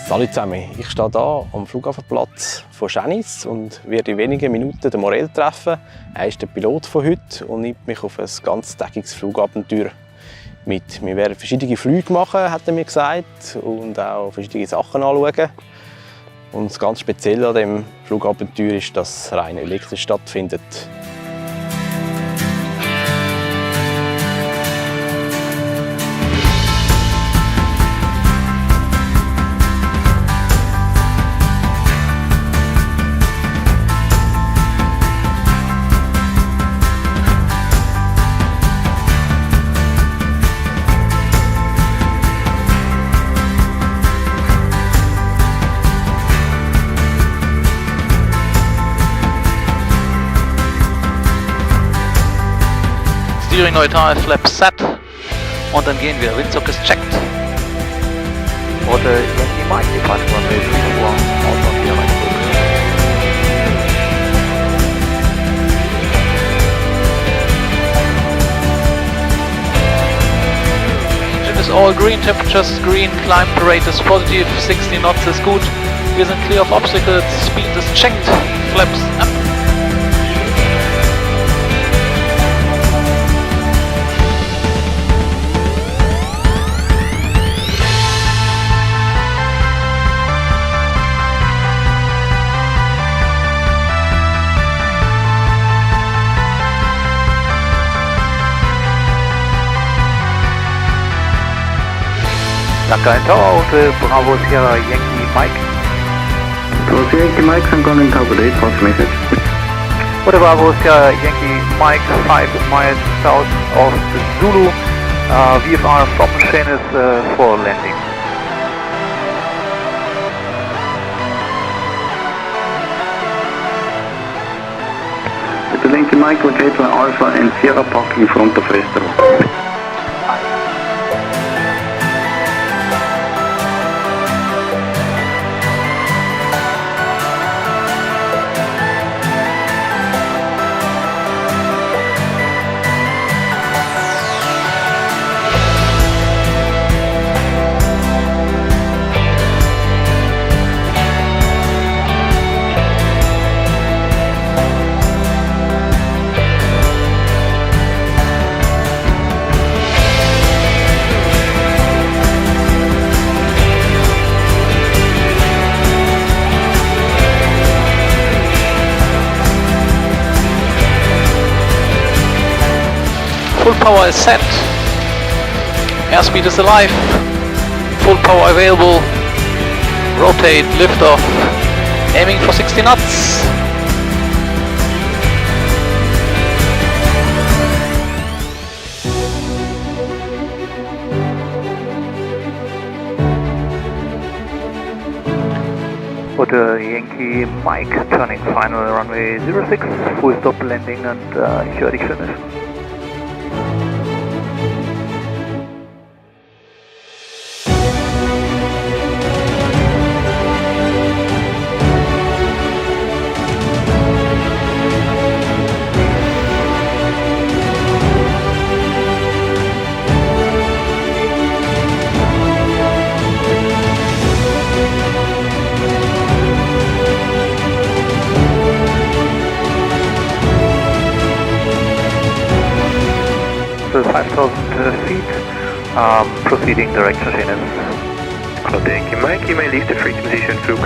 Hallo zusammen, ich stehe hier am Flughafenplatz von Schweiz und werde in wenigen Minuten den Morell treffen. Er ist der Pilot von heute und nimmt mich auf ein ganztägiges Flugabenteuer mit. Wir werden verschiedene Flüge machen, hat er mir gesagt, und auch verschiedene Sachen anschauen. Und das ganz Spezielle an diesem Flugabenteuer ist, dass es rein elektrisch stattfindet. Steering neutral, Flap set und dann gehen wir. Windsock ist checked. Oder Yankee Mike, departing runway 34, outbound Hier, Engine is all green, temperatures green, climb rate is positive, 60 knots ist gut. Wir sind clear of obstacles, speed is checked, flaps up. Danke, ein Tower und Bravo Sierra Yankee Mike. Bravo Yankee Mike, I'm calling Tower 8, what's the message? Oder Bravo Sierra Yankee Mike, 5 miles south of Zulu. VFR from Shannon for landing. The Yankee Mike, locate Alpha and Sierra parking in front of restaurant. Full power is set. Airspeed is alive. Full power available. Rotate, lift off. Aiming for 60 knots. Oder Yankee Mike, turning final runway 06, full stop landing and ich höre dich finish. So 5,000 feet, proceeding direction Shannon. Hallo Yankee Mike, you may leave the frequency Schönflug.